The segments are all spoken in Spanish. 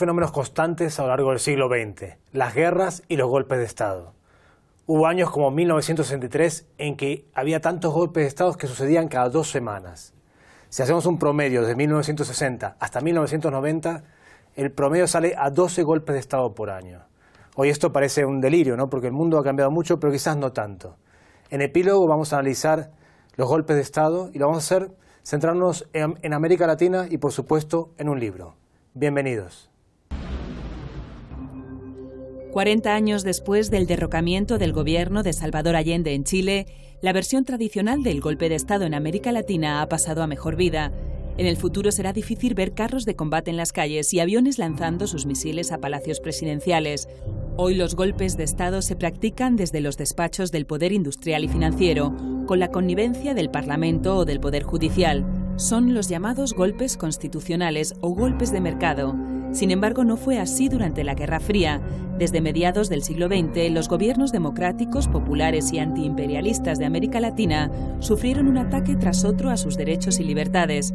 fenómenos constantes a lo largo del siglo XX, las guerras y los golpes de Estado. Hubo años como 1963 en que había tantos golpes de Estado que sucedían cada 2 semanas. Si hacemos un promedio desde 1960 hasta 1990, el promedio sale a 12 golpes de Estado por año. Hoy esto parece un delirio, ¿no? Porque el mundo ha cambiado mucho, pero quizás no tanto. En Epílogo vamos a analizar los golpes de Estado y lo vamos a hacer centrarnos en América Latina y, por supuesto, en un libro. Bienvenidos. 40 años después del derrocamiento del gobierno de Salvador Allende en Chile, la versión tradicional del golpe de Estado en América Latina ha pasado a mejor vida. En el futuro será difícil ver carros de combate en las calles y aviones lanzando sus misiles a palacios presidenciales. Hoy los golpes de Estado se practican desde los despachos del poder industrial y financiero, con la connivencia del Parlamento o del Poder Judicial. Son los llamados golpes constitucionales o golpes de mercado. Sin embargo, no fue así durante la Guerra Fría. Desde mediados del siglo XX, los gobiernos democráticos, populares y antiimperialistas de América Latina sufrieron un ataque tras otro a sus derechos y libertades.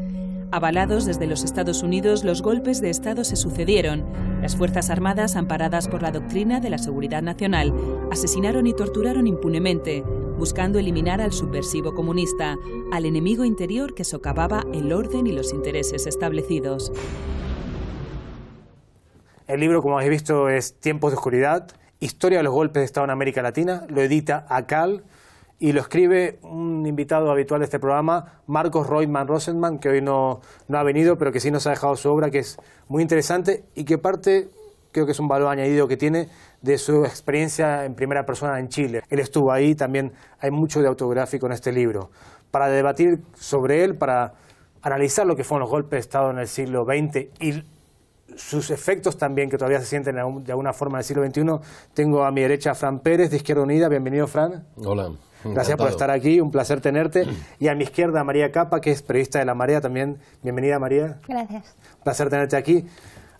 Avalados desde los Estados Unidos, los golpes de Estado se sucedieron. Las Fuerzas Armadas, amparadas por la doctrina de la seguridad nacional, asesinaron y torturaron impunemente, buscando eliminar al subversivo comunista, al enemigo interior que socavaba el orden y los intereses establecidos. El libro, como habéis visto, es Tiempos de Oscuridad, Historia de los golpes de Estado en América Latina. Lo edita ACAL y lo escribe un invitado habitual de este programa, Marcos Roitman Rosenman, que hoy no ha venido, pero que sí nos ha dejado su obra, que es muy interesante y que parte, creo que es un valor añadido que tiene, de su experiencia en primera persona en Chile. Él estuvo ahí, también hay mucho de autobiográfico en este libro. Para debatir sobre él, para analizar lo que fueron los golpes de Estado en el siglo XX y sus efectos también, que todavía se sienten de alguna forma en el siglo XXI, tengo a mi derecha a Fran Pérez, de Izquierda Unida. Bienvenido, Fran. Hola. Gracias por estar aquí, un placer tenerte. Y a mi izquierda, María Capa, que es periodista de La Marea también. Bienvenida, María. Gracias. Un placer tenerte aquí.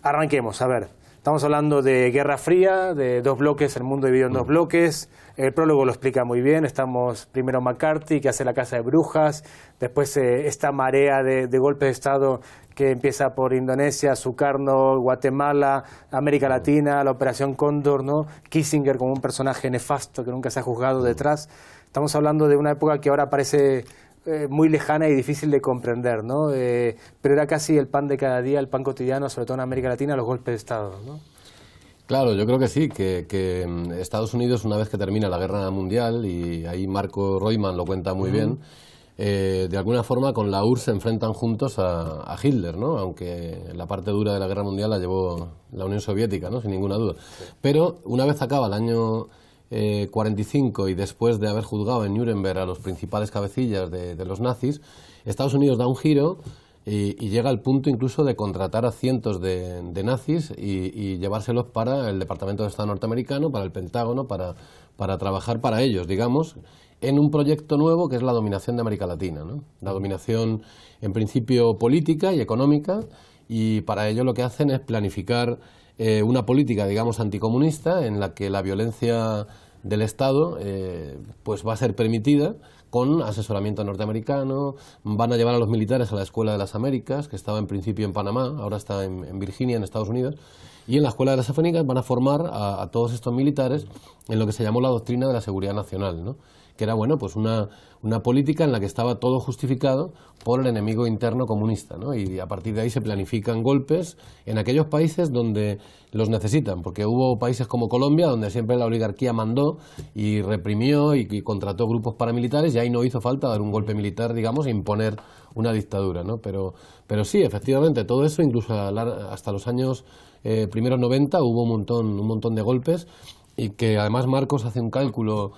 Arranquemos, a ver. Estamos hablando de Guerra Fría, de 2 bloques, el mundo dividido en 2 bloques. El prólogo lo explica muy bien. Estamos primero McCarthy, que hace la Casa de Brujas. Después esta marea de golpes de Estado que empieza por Indonesia, Sukarno, Guatemala, América Latina, la Operación Cóndor, ¿no? Kissinger como un personaje nefasto que nunca se ha juzgado detrás. Estamos hablando de una época que ahora parece muy lejana y difícil de comprender, ¿no? Pero era casi el pan de cada día, el pan cotidiano, sobre todo en América Latina, los golpes de Estado, ¿no? Claro, yo creo que sí, que Estados Unidos, una vez que termina la Guerra Mundial, y ahí Marco Roitman lo cuenta muy bien, de alguna forma con la URSS se enfrentan juntos a Hitler, ¿no? Aunque la parte dura de la Guerra Mundial la llevó la Unión Soviética, ¿no? Sin ninguna duda. Sí. Pero una vez acaba el año 45 y después de haber juzgado en Nuremberg a los principales cabecillas de los nazis, Estados Unidos da un giro y llega al punto incluso de contratar a cientos de nazis y llevárselos para el Departamento de Estado norteamericano, para el Pentágono, para trabajar para ellos, digamos, en un proyecto nuevo que es la dominación de América Latina, ¿no? La dominación en principio política y económica, y para ello lo que hacen es planificar una política, digamos, anticomunista en la que la violencia del Estado pues va a ser permitida con asesoramiento norteamericano. Van a llevar a los militares a la Escuela de las Américas, que estaba en principio en Panamá, ahora está en Virginia, en Estados Unidos, y en la Escuela de las Américas van a formar a todos estos militares en lo que se llamó la doctrina de la seguridad nacional, ¿no? Que era, bueno, pues una política en la que estaba todo justificado por el enemigo interno comunista, ¿no? Y a partir de ahí se planifican golpes en aquellos países donde los necesitan, porque hubo países como Colombia, donde siempre la oligarquía mandó y reprimió y contrató grupos paramilitares, y ahí no hizo falta dar un golpe militar, digamos, e imponer una dictadura, ¿no? Pero sí, efectivamente, todo eso, incluso hasta los años primeros 90, hubo un montón de golpes, y que además Marcos hace un cálculo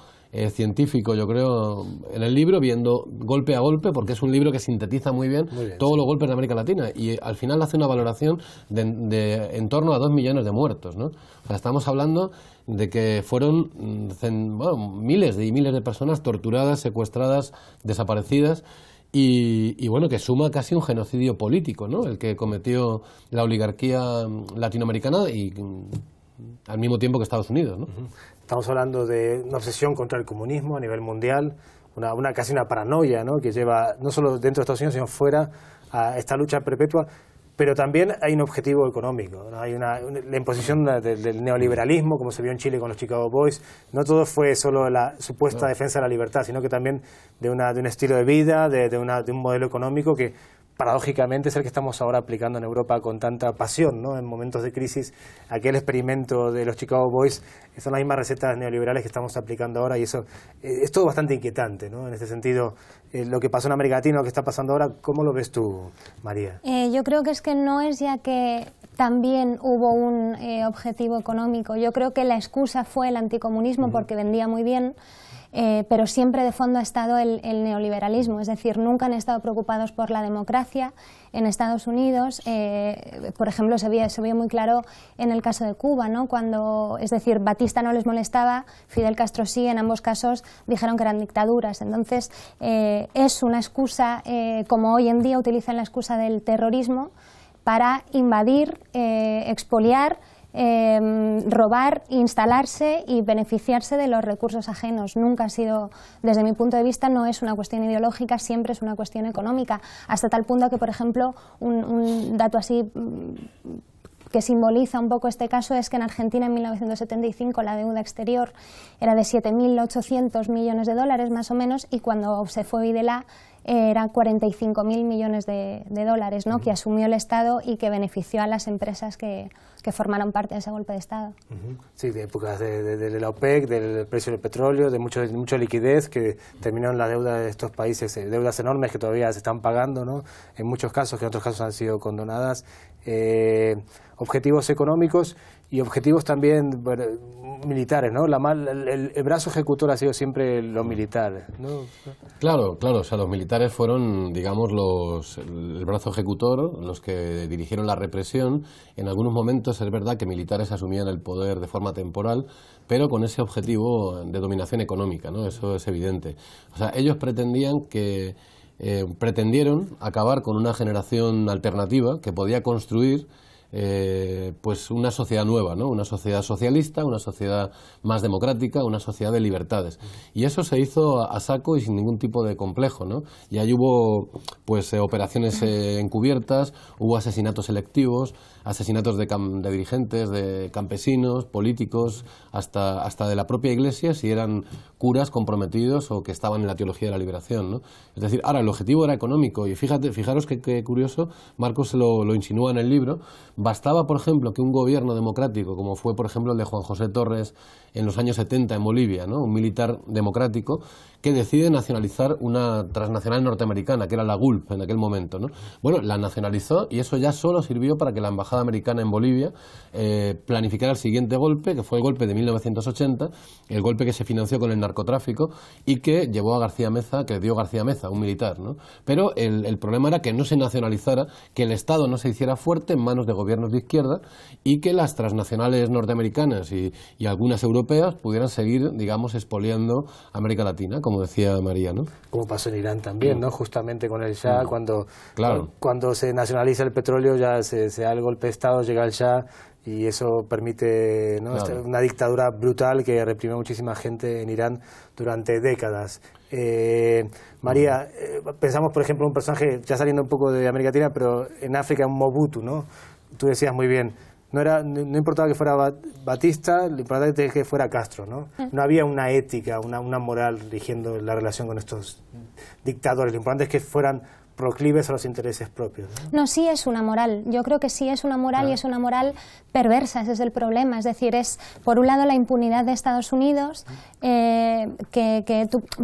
científico, yo creo, en el libro, viendo golpe a golpe, porque es un libro que sintetiza muy bien todos los golpes de América Latina, y al final hace una valoración de en torno a 2 millones de muertos, ¿no? O sea, estamos hablando de que fueron miles y miles de personas torturadas, secuestradas, desaparecidas, y bueno, que suma casi un genocidio político, ¿no? El que cometió la oligarquía latinoamericana y al mismo tiempo que Estados Unidos, ¿no? Estamos hablando de una obsesión contra el comunismo a nivel mundial, casi una paranoia, ¿no? Que lleva no solo dentro de Estados Unidos, sino fuera, a esta lucha perpetua. pero también hay un objetivo económico, ¿no? Hay la imposición del neoliberalismo, como se vio en Chile con los Chicago Boys. No todo fue solo la supuesta defensa de la libertad, sino que también de un estilo de vida, de un modelo económico que paradójicamente es el que estamos ahora aplicando en Europa con tanta pasión, ¿no? En momentos de crisis, aquel experimento de los Chicago Boys son las mismas recetas neoliberales que estamos aplicando ahora, y eso es todo bastante inquietante, ¿no? En este sentido, lo que pasó en América Latina, lo que está pasando ahora, ¿cómo lo ves tú, María? Yo creo que es que no es ya que también hubo un objetivo económico. Yo creo que la excusa fue el anticomunismo porque vendía muy bien. Pero siempre de fondo ha estado el neoliberalismo, es decir, nunca han estado preocupados por la democracia. En Estados Unidos, por ejemplo, se vio muy claro en el caso de Cuba, ¿no? Cuando, es decir, Batista no les molestaba, Fidel Castro sí, en ambos casos dijeron que eran dictaduras. Entonces, es una excusa, como hoy en día utilizan la excusa del terrorismo, para invadir, expoliar, robar, instalarse y beneficiarse de los recursos ajenos. Nunca ha sido, desde mi punto de vista, no es una cuestión ideológica, siempre es una cuestión económica, hasta tal punto que, por ejemplo, un dato así que simboliza un poco este caso es que en Argentina en 1975 la deuda exterior era de 7.800 millones de dólares más o menos, y cuando se fue Videla eran 45.000 millones de dólares, ¿no? Que asumió el Estado y que benefició a las empresas que formaron parte de ese golpe de Estado. Sí, de épocas de la OPEC, del precio del petróleo, de mucha liquidez, que terminaron la deuda de estos países, deudas enormes que todavía se están pagando, ¿no? En muchos casos, que en otros casos han sido condonadas. Objetivos económicos y objetivos también militares, ¿no? El brazo ejecutor ha sido siempre lo militar, ¿no? Claro, o sea, los militares fueron, digamos, el brazo ejecutor, los que dirigieron la represión. En algunos momentos es verdad que militares asumían el poder de forma temporal, pero con ese objetivo de dominación económica, ¿no? Eso es evidente. O sea, ellos pretendieron acabar con una generación alternativa que podía construir pues una sociedad nueva, ¿no? Una sociedad socialista, una sociedad más democrática, una sociedad de libertades. Y eso se hizo a saco y sin ningún tipo de complejo, ¿no? Y ahí hubo pues operaciones encubiertas, hubo asesinatos selectivos, asesinatos de dirigentes, de campesinos, políticos, hasta de la propia Iglesia, si eran curas comprometidos o que estaban en la teología de la liberación, ¿no? Es decir, ahora el objetivo era económico, y fijaros qué curioso, Marcos lo insinúa en el libro. Bastaba, por ejemplo, que un gobierno democrático, como fue, por ejemplo, el de Juan José Torres en los años 70 en Bolivia, ¿no? Un militar democrático que decide nacionalizar una transnacional norteamericana, que era la Gulf en aquel momento, ¿no? Bueno, la nacionalizó, y eso ya solo sirvió para que la embajada americana en Bolivia planificara el siguiente golpe, que fue el golpe de 1980, el golpe que se financió con el narcotráfico y que llevó a García Meza, que dio García Meza, un militar, ¿no? Pero el problema era que no se nacionalizara, que el Estado no se hiciera fuerte en manos de gobiernos de izquierda, y que las transnacionales norteamericanas y algunas europeas pudieran seguir, digamos, expoliando América Latina, como decía María, ¿no? Como pasó en Irán también, ¿no? Justamente con el Shah, cuando se nacionaliza el petróleo, ya se da el golpe de Estado, llega el Shah, y eso permite, ¿no? Una dictadura brutal que reprimió a muchísima gente en Irán durante décadas. María, pensamos, por ejemplo, un personaje, ya saliendo un poco de América Latina, pero en África, un Mobutu, ¿no? Tú decías muy bien, no importaba que fuera Batista, lo importante es que fuera Castro, ¿no? No había una ética, una moral rigiendo la relación con estos dictadores. Lo importante es que fueran proclives a los intereses propios, ¿no? No, sí es una moral. Yo creo que sí es una moral, y es una moral perversa, ese es el problema. Es decir, es por un lado la impunidad de Estados Unidos,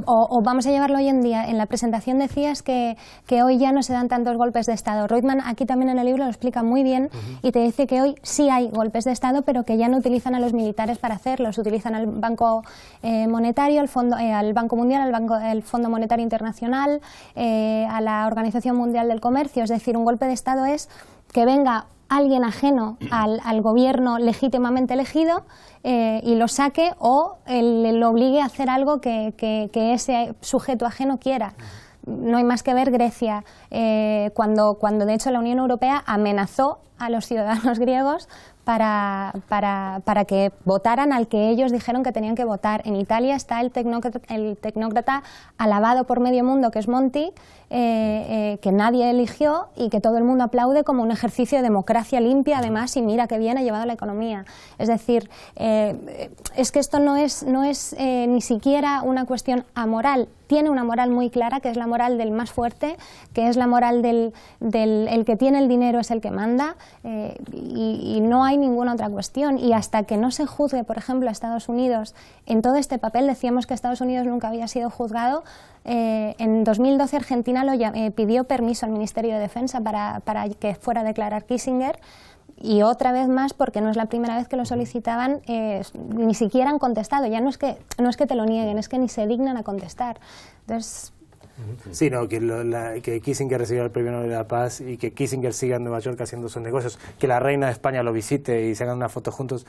o vamos a llevarlo hoy en día. En la presentación decías que hoy ya no se dan tantos golpes de Estado. Reutemann aquí también en el libro lo explica muy bien, y te dice que hoy sí hay golpes de Estado, pero que ya no utilizan a los militares para hacerlos. Utilizan al Banco Monetario, al Banco Mundial, al Fondo Monetario Internacional, a la Organización Mundial del Comercio. Es decir, un golpe de Estado es que venga alguien ajeno al gobierno legítimamente elegido y lo saque, o lo obligue a hacer algo que ese sujeto ajeno quiera. No hay más que ver Grecia, cuando de hecho la Unión Europea amenazó a los ciudadanos griegos para que votaran al que ellos dijeron que tenían que votar. En Italia está el tecnócrata alabado por medio mundo, que es Monti, que nadie eligió y que todo el mundo aplaude como un ejercicio de democracia limpia, además, y mira qué bien ha llevado la economía. Es decir, es que esto no es ni siquiera una cuestión amoral. Tiene una moral muy clara, que es la moral del más fuerte, que es la moral del el que tiene el dinero es el que manda, y no hay ninguna otra cuestión. Y hasta que no se juzgue, por ejemplo, a Estados Unidos en todo este papel, decíamos que Estados Unidos nunca había sido juzgado. En 2012 Argentina pidió permiso al Ministerio de Defensa para que fuera a declarar Kissinger. Y otra vez más, porque no es la primera vez que lo solicitaban, ni siquiera han contestado. Ya no es que te lo nieguen, es que ni se dignan a contestar. Entonces... Sí, no, que Kissinger reciba el Premio Nobel de la Paz y que Kissinger siga en Nueva York haciendo sus negocios, que la reina de España lo visite y se hagan una foto juntos,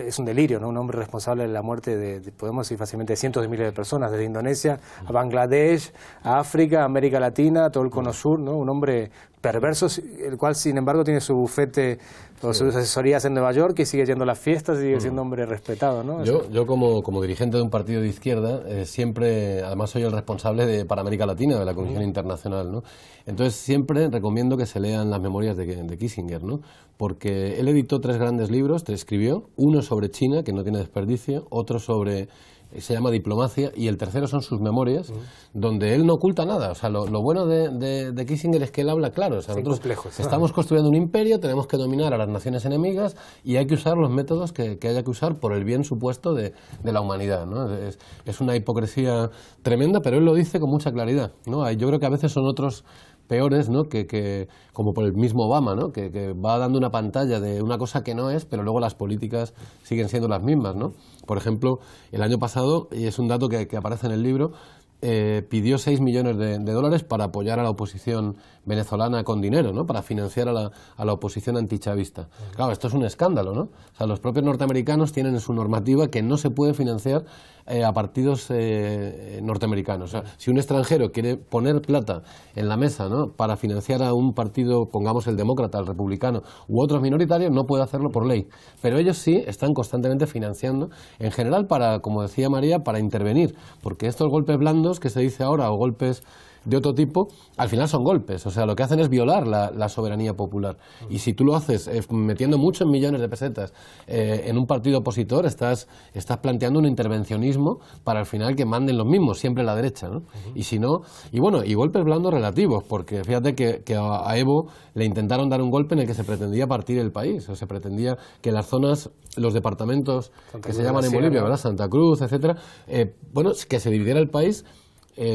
es un delirio, ¿no? Un hombre responsable de la muerte de podemos decir fácilmente, de cientos de miles de personas, desde Indonesia a Bangladesh, a África, a América Latina, todo el cono sur, ¿no? Un hombre perverso, el cual sin embargo tiene su bufete o sus asesorías en Nueva York y sigue yendo a las fiestas y sigue siendo hombre respetado, ¿no? Yo como dirigente de un partido de izquierda siempre, además soy el responsable para América Latina de la Comisión Internacional, ¿no? Entonces siempre recomiendo que se lean las memorias de Kissinger, ¿no? Porque él editó 3 grandes libros, escribió, uno sobre China, que no tiene desperdicio, otro se llama Diplomacia, y el tercero son sus memorias, donde él no oculta nada. O sea, lo bueno de Kissinger es que él habla claro. O sea, nosotros estamos construyendo un imperio, tenemos que dominar a las naciones enemigas y hay que usar los métodos que haya que usar por el bien supuesto de la humanidad, ¿no? Es una hipocresía tremenda, pero él lo dice con mucha claridad, ¿no? Yo creo que a veces son otros peores, ¿no? Como por el mismo Obama, ¿no? Que va dando una pantalla de una cosa que no es, pero luego las políticas siguen siendo las mismas, ¿no? Por ejemplo, el año pasado, y es un dato que aparece en el libro, pidió 6 millones de dólares para apoyar a la oposición venezolana con dinero, ¿no? Para financiar a la oposición antichavista. Claro, esto es un escándalo, ¿no? O sea, los propios norteamericanos tienen en su normativa que no se puede financiar a partidos norteamericanos. O sea, si un extranjero quiere poner plata en la mesa, ¿no? Para financiar a un partido, pongamos el demócrata, el republicano, u otros minoritarios, no puede hacerlo por ley. Pero ellos sí están constantemente financiando, en general para, como decía María, para intervenir, porque estos golpes blandos que se dice ahora, o golpes de otro tipo, al final son golpes. O sea, lo que hacen es violar la soberanía popular. Y si tú lo haces metiendo muchos millones de pesetas en un partido opositor, estás planteando un intervencionismo para al final que manden los mismos, siempre la derecha, ¿no? Y si no, y bueno, y golpes blandos relativos, porque fíjate que a Evo le intentaron dar un golpe en el que se pretendía partir el país, o se pretendía que las zonas, los departamentos que se llaman en Bolivia, ¿verdad? Santa Cruz, etcétera, que se dividiera el país,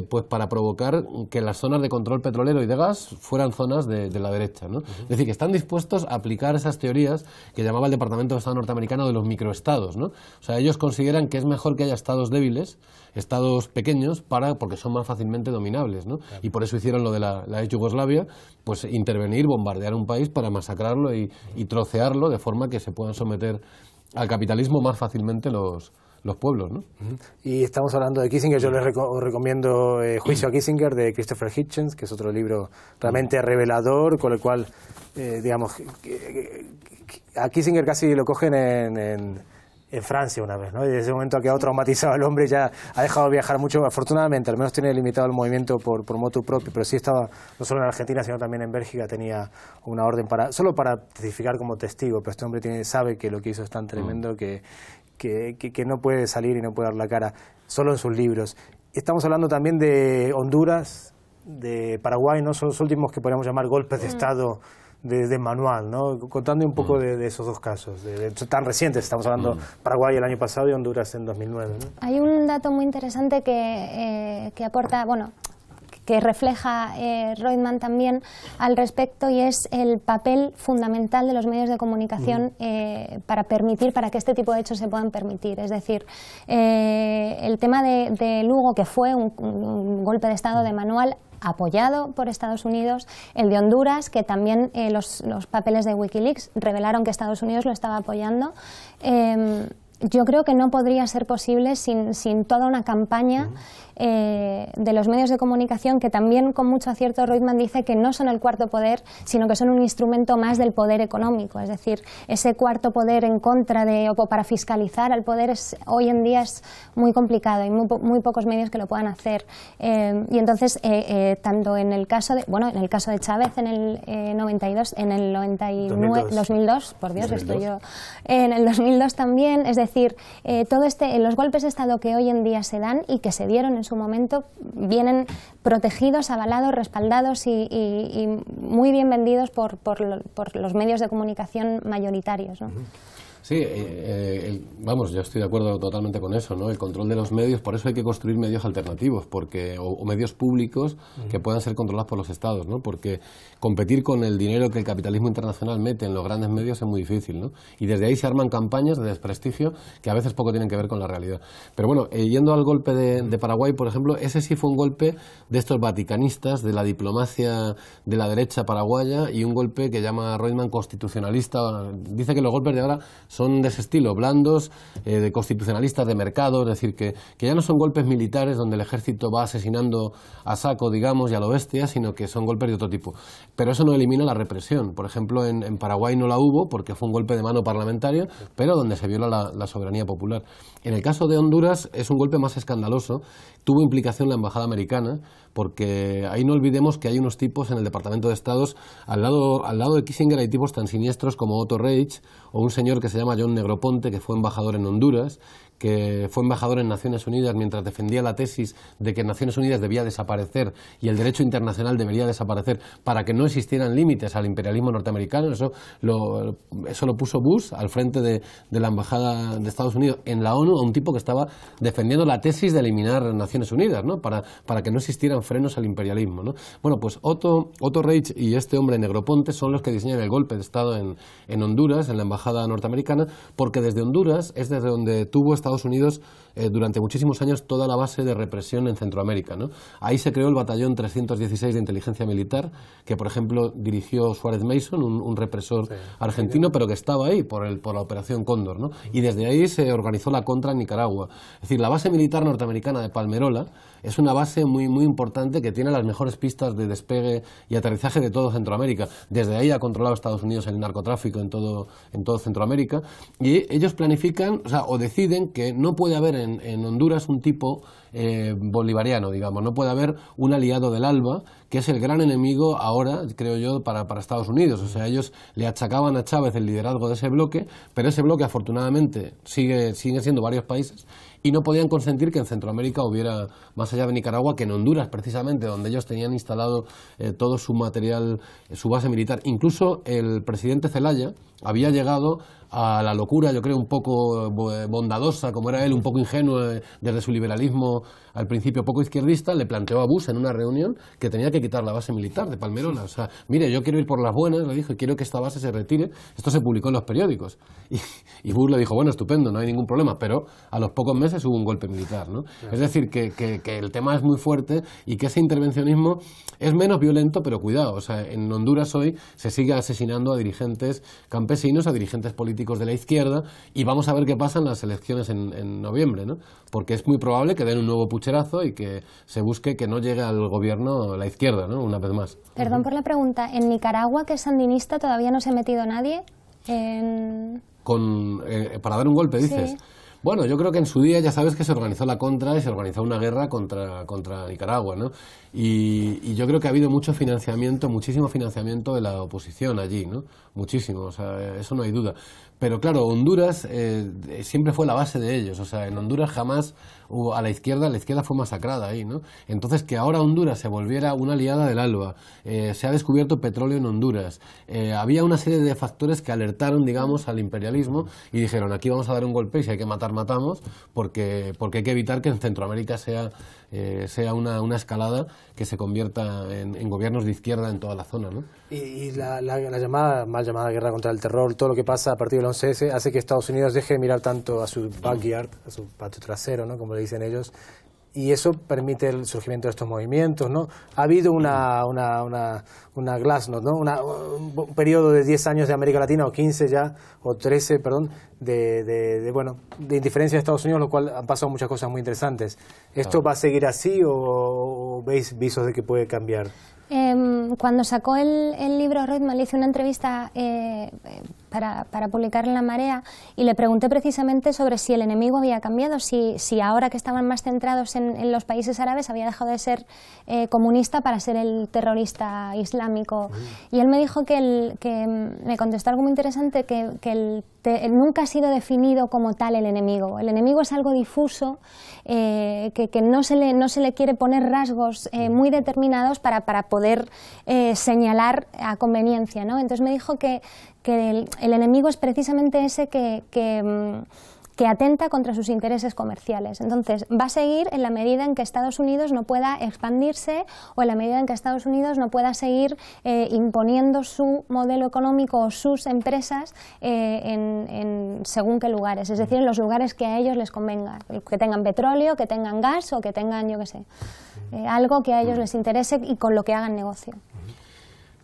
pues para provocar que las zonas de control petrolero y de gas fueran zonas de la derecha, ¿no? Es decir, que están dispuestos a aplicar esas teorías que llamaba el Departamento de Estado norteamericano de los microestados, ¿no? O sea, ellos consideran que es mejor que haya estados débiles, estados pequeños, porque son más fácilmente dominables, ¿no? Y por eso hicieron lo de la ex Yugoslavia, pues intervenir, bombardear un país para masacrarlo y trocearlo de forma que se puedan someter al capitalismo más fácilmente los pueblos, ¿no? Y estamos hablando de Kissinger. Yo les recomiendo Juicio a Kissinger, de Christopher Hitchens, que es otro libro realmente revelador, con el cual, digamos, a Kissinger casi lo cogen en Francia una vez, ¿no? Y desde ese momento ha quedado traumatizado el hombre, ya ha dejado de viajar mucho, afortunadamente, al menos tiene limitado el movimiento por motu propio, pero sí estaba, no solo en Argentina, sino también en Bélgica, tenía una orden solo para testificar como testigo, pero este hombre sabe que lo que hizo es tan tremendo que no puede salir y no puede dar la cara, solo en sus libros. Estamos hablando también de Honduras, de Paraguay, ¿no? Son los últimos que podríamos llamar golpes de Estado de manual, ¿no? Contando un poco de esos dos casos, tan recientes, estamos hablando Paraguay el año pasado y Honduras en 2009, ¿no? Hay un dato muy interesante que aporta, que refleja Reutemann también al respecto, y es el papel fundamental de los medios de comunicación para que este tipo de hechos se puedan permitir. Es decir, el tema de Lugo, que fue un golpe de Estado de manual apoyado por Estados Unidos, el de Honduras, que también los papeles de Wikileaks revelaron que Estados Unidos lo estaba apoyando. yo creo que no podría ser posible sin toda una campaña de los medios de comunicación, que también con mucho acierto Reutemann dice que no son el cuarto poder, sino que son un instrumento más del poder económico. Es decir, ese cuarto poder en contra de o para fiscalizar al poder hoy en día es muy complicado y muy pocos medios que lo puedan hacer. Y entonces, tanto en el caso de Chávez en el 92, en el 2002, por Dios, 2002. Estoy yo, en el 2002 también, es decir, los golpes de Estado que hoy en día se dan y que se dieron en su momento vienen protegidos, avalados, respaldados y muy bien vendidos por los medios de comunicación mayoritarios, ¿no? Sí, vamos, yo estoy de acuerdo totalmente con eso, ¿no? El control de los medios, por eso hay que construir medios alternativos, o medios públicos que puedan ser controlados por los estados, ¿no? Porque competir con el dinero que el capitalismo internacional mete en los grandes medios es muy difícil, ¿no? Y desde ahí se arman campañas de desprestigio que a veces poco tienen que ver con la realidad. Pero bueno, yendo al golpe de Paraguay, por ejemplo, ese sí fue un golpe de estos vaticanistas, de la diplomacia de la derecha paraguaya, y un golpe que llama Reutemann constitucionalista. Dice que los golpes de ahora son de ese estilo, blandos, de constitucionalistas de mercado, es decir, que ya no son golpes militares donde el ejército va asesinando a saco, digamos, y a lo bestia, sino que son golpes de otro tipo. Pero eso no elimina la represión. Por ejemplo, en Paraguay no la hubo porque fue un golpe de mano parlamentario, pero donde se viola la soberanía popular. En el caso de Honduras es un golpe más escandaloso. Tuvo implicación la embajada americana, porque ahí no olvidemos que hay unos tipos en el Departamento de Estados, al lado de Kissinger hay tipos tan siniestros como Otto Reich, o un señor que se llama John Negroponte, que fue embajador en Honduras, que fue embajador en Naciones Unidas mientras defendía la tesis de que Naciones Unidas debía desaparecer y el derecho internacional debería desaparecer para que no existieran límites al imperialismo norteamericano. Eso lo puso Bush al frente de la embajada de Estados Unidos en la ONU, a un tipo que estaba defendiendo la tesis de eliminar Naciones Unidas, ¿no? para que no existieran frenos al imperialismo, ¿no? Bueno, pues Otto Reich y este hombre Negroponte son los que diseñan el golpe de Estado en Honduras, en la embajada norteamericana, porque desde Honduras es desde donde tuvo Estados Unidos durante muchísimos años toda la base de represión en Centroamérica, ¿no? Ahí se creó el batallón 316 de inteligencia militar, que por ejemplo dirigió Suárez Mason, un represor argentino, pero que estaba ahí por la operación Cóndor, ¿no? Y desde ahí se organizó la contra en Nicaragua. Es decir, la base militar norteamericana de Palmerola es una base muy, muy importante que tiene las mejores pistas de despegue y aterrizaje de todo Centroamérica. Desde ahí ha controlado Estados Unidos el narcotráfico en todo Centroamérica, y ellos planifican, o deciden que no puede haber en Honduras un tipo bolivariano, digamos, no puede haber un aliado del ALBA, que es el gran enemigo ahora, creo yo, para Estados Unidos. O sea, ellos le achacaban a Chávez el liderazgo de ese bloque, pero ese bloque afortunadamente sigue siendo varios países, y no podían consentir que en Centroamérica hubiera, más allá de Nicaragua, que en Honduras precisamente, donde ellos tenían instalado todo su material, su base militar. Incluso el presidente Zelaya había llegado a la locura, yo creo, un poco bondadosa, como era él, un poco ingenuo desde su liberalismo al principio poco izquierdista, le planteó a Bush en una reunión que tenía que quitar la base militar de Palmerola. O sea, mire, yo quiero ir por las buenas, le dijo, y quiero que esta base se retire. Esto se publicó en los periódicos. Y Bush le dijo, bueno, estupendo, no hay ningún problema, pero a los pocos meses hubo un golpe militar, ¿no? Es decir, que el tema es muy fuerte y que ese intervencionismo es menos violento, pero cuidado, o sea, en Honduras hoy se sigue asesinando a dirigentes campesinos, a dirigentes políticos de la izquierda, y vamos a ver qué pasa en las elecciones en noviembre, ¿no? Porque es muy probable que den un nuevo pucherazo y que se busque que no llegue al gobierno la izquierda, ¿no? Una vez más. Perdón por la pregunta, ¿en Nicaragua, que es sandinista, todavía no se ha metido nadie? Para dar un golpe, dices. Sí. Bueno, yo creo que en su día ya sabes que se organizó la contra y se organizó una guerra contra Nicaragua, ¿no? Y yo creo que ha habido muchísimo financiamiento de la oposición allí, ¿no? Muchísimo, o sea, eso no hay duda. Pero claro, Honduras siempre fue la base de ellos, o sea, en Honduras jamás a la izquierda fue masacrada ahí, ¿no? Entonces, que ahora Honduras se volviera una aliada del ALBA, se ha descubierto petróleo en Honduras, había una serie de factores que alertaron, digamos, al imperialismo y dijeron, aquí vamos a dar un golpe y si hay que matar, matamos, porque hay que evitar que en Centroamérica sea una escalada que se convierta en gobiernos de izquierda en toda la zona, ¿no? Y la mal llamada guerra contra el terror, todo lo que pasa a partir del 11S, hace que Estados Unidos deje de mirar tanto a su backyard, a su patio trasero, ¿no? Como le dicen ellos, y eso permite el surgimiento de estos movimientos, ¿no? Ha habido una glasnost, ¿no? Un periodo de 10 años de América Latina, o 15 ya, o 13, perdón, de indiferencia de Estados Unidos, lo cual han pasado muchas cosas muy interesantes. ¿Esto va a seguir así o veis visos de que puede cambiar? Cuando sacó el libro Reutemann, le hice una entrevista para publicar en La Marea y le pregunté precisamente sobre si el enemigo había cambiado, si ahora que estaban más centrados en los países árabes había dejado de ser comunista para ser el terrorista islámico. Y él me dijo que me contestó algo muy interesante, que nunca ha sido definido como tal el enemigo. El enemigo es algo difuso, que no se le quiere poner rasgos muy determinados para poder señalar a conveniencia, ¿no? Entonces me dijo que el enemigo es precisamente ese que atenta contra sus intereses comerciales. Entonces, va a seguir en la medida en que Estados Unidos no pueda expandirse o en la medida en que Estados Unidos no pueda seguir imponiendo su modelo económico o sus empresas en según qué lugares, es decir, en los lugares que a ellos les convenga, que tengan petróleo, que tengan gas o que tengan, yo qué sé, algo que a ellos les interese y con lo que hagan negocio.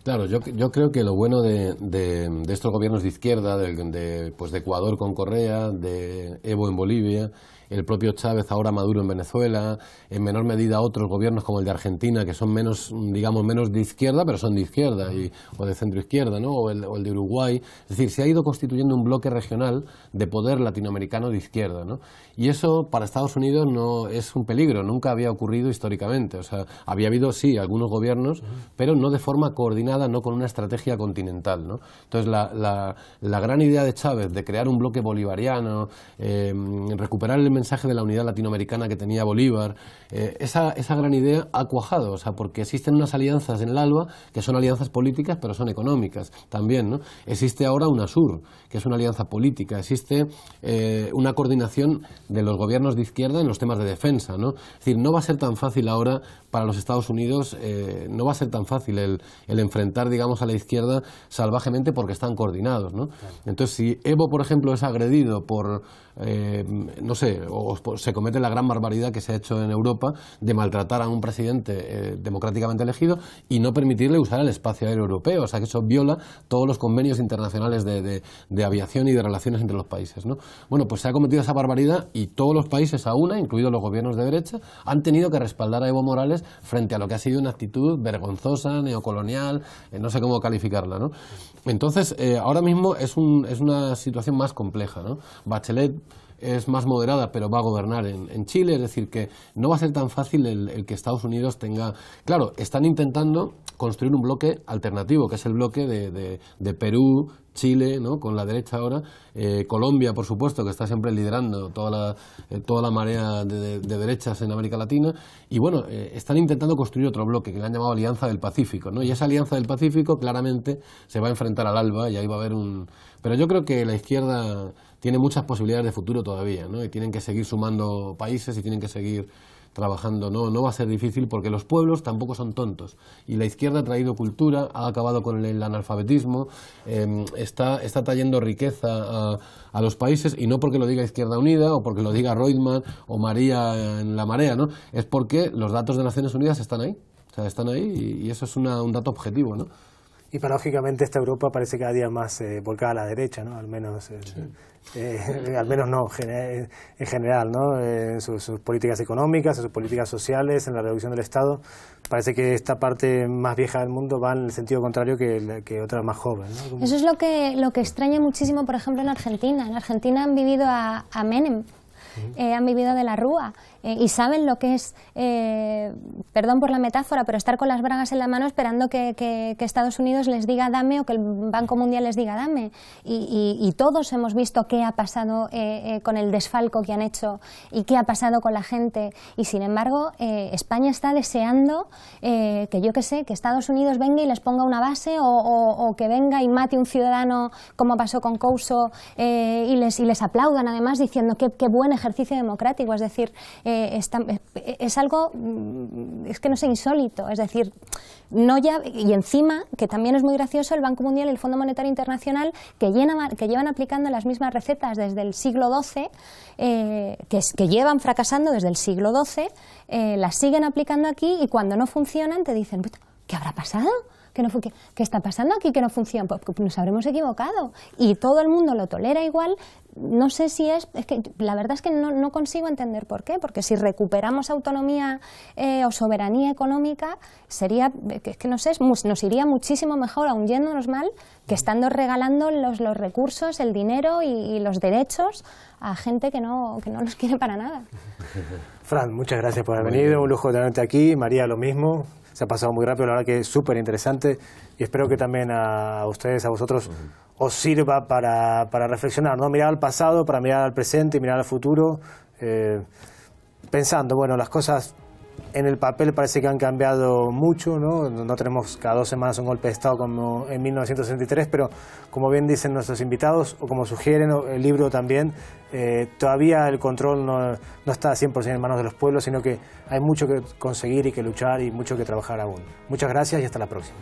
Claro, yo creo que lo bueno de estos gobiernos de izquierda, de Ecuador con Correa, de Evo en Bolivia, el propio Chávez, ahora Maduro en Venezuela, en menor medida otros gobiernos como el de Argentina, que son menos, digamos, menos de izquierda, pero son de izquierda, o de centroizquierda, ¿no? O el de Uruguay. Es decir, se ha ido constituyendo un bloque regional de poder latinoamericano de izquierda, ¿no? Y eso para Estados Unidos no es un peligro, nunca había ocurrido históricamente. O sea, había habido, sí, algunos gobiernos, pero no de forma coordinada, no con una estrategia continental, ¿no? Entonces, la gran idea de Chávez de crear un bloque bolivariano, recuperar el mensaje de la unidad latinoamericana que tenía Bolívar, esa gran idea ha cuajado, o sea, porque existen unas alianzas en el ALBA que son alianzas políticas, pero son económicas también, ¿no? Existe ahora UNASUR, que es una alianza política, existe una coordinación de los gobiernos de izquierda en los temas de defensa, ¿no? Es decir, no va a ser tan fácil ahora para los Estados Unidos, no va a ser tan fácil el enfrentar, digamos, a la izquierda salvajemente porque están coordinados, ¿no? Entonces, si Evo, por ejemplo, es agredido por, no sé, o se comete la gran barbaridad que se ha hecho en Europa de maltratar a un presidente democráticamente elegido y no permitirle usar el espacio aéreo europeo, o sea que eso viola todos los convenios internacionales de aviación y de relaciones entre los países, ¿no? Bueno, pues se ha cometido esa barbaridad y todos los países a una, incluidos los gobiernos de derecha, han tenido que respaldar a Evo Morales frente a lo que ha sido una actitud vergonzosa, neocolonial, no sé cómo calificarla, ¿no? Entonces, ahora mismo es una situación más compleja, ¿no? Bachelet es más moderada, pero va a gobernar en Chile, es decir, que no va a ser tan fácil el que Estados Unidos tenga... Claro, están intentando construir un bloque alternativo, que es el bloque de Perú, Chile, ¿no? Con la derecha ahora, Colombia, por supuesto, que está siempre liderando toda la marea de derechas en América Latina, y bueno, están intentando construir otro bloque que le han llamado Alianza del Pacífico, ¿no? Y esa Alianza del Pacífico claramente se va a enfrentar al ALBA y ahí va a haber un... Pero yo creo que la izquierda tiene muchas posibilidades de futuro todavía, ¿no? Y tienen que seguir sumando países y tienen que seguir trabajando, no va a ser difícil porque los pueblos tampoco son tontos y la izquierda ha traído cultura, ha acabado con el analfabetismo, está trayendo riqueza a los países, y no porque lo diga Izquierda Unida o porque lo diga Reutemann o María en La Marea, ¿no? Es porque los datos de Naciones Unidas están ahí, o sea, están ahí y eso es un dato objetivo, ¿no? Y paradójicamente esta Europa parece cada día más volcada a la derecha, ¿no? Al menos no, en general, ¿no? Sus políticas económicas, sus políticas sociales, en la reducción del Estado. Parece que esta parte más vieja del mundo va en el sentido contrario que otra más joven, ¿no? Eso es lo que extraña muchísimo, por ejemplo, en Argentina. En Argentina han vivido a Menem. Han vivido de la Rúa y saben lo que es, perdón por la metáfora, pero estar con las bragas en la mano esperando que Estados Unidos les diga dame o que el Banco Mundial les diga dame. Y todos hemos visto qué ha pasado con el desfalco que han hecho y qué ha pasado con la gente. Y sin embargo, España está deseando que, yo qué sé, que Estados Unidos venga y les ponga una base o que venga y mate un ciudadano como pasó con Couso y les aplaudan además diciendo qué buen ejercicio democrático, es decir, es algo, es que no sé, insólito, es decir, no ya, y encima, que también es muy gracioso, el Banco Mundial y el Fondo Monetario Internacional, que llevan aplicando las mismas recetas desde el siglo XII, que llevan fracasando desde el siglo XII, las siguen aplicando aquí, y cuando no funcionan te dicen, ¿qué habrá pasado? ¿Qué está pasando aquí que no funciona? Pues nos habremos equivocado. Y todo el mundo lo tolera igual. No sé si es que la verdad es que no consigo entender por qué, porque si recuperamos autonomía o soberanía económica, sería, que no sé, nos iría muchísimo mejor, aun yéndonos mal, que estando regalando los recursos, el dinero y los derechos a gente que no los quiere para nada. Fran, muchas gracias por haber venido, un lujo tenerte aquí. María, lo mismo. Se ha pasado muy rápido, la verdad que es súper interesante, y espero que también a ustedes, a vosotros, os sirva para reflexionar, ¿no? Mirar al pasado, para mirar al presente y mirar al futuro, pensando, bueno, las cosas en el papel parece que han cambiado mucho, ¿no? No tenemos cada 2 semanas un golpe de Estado como en 1963, pero como bien dicen nuestros invitados, o como sugieren el libro también, todavía el control no está 100% en manos de los pueblos, sino que hay mucho que conseguir y que luchar y mucho que trabajar aún. Muchas gracias y hasta la próxima.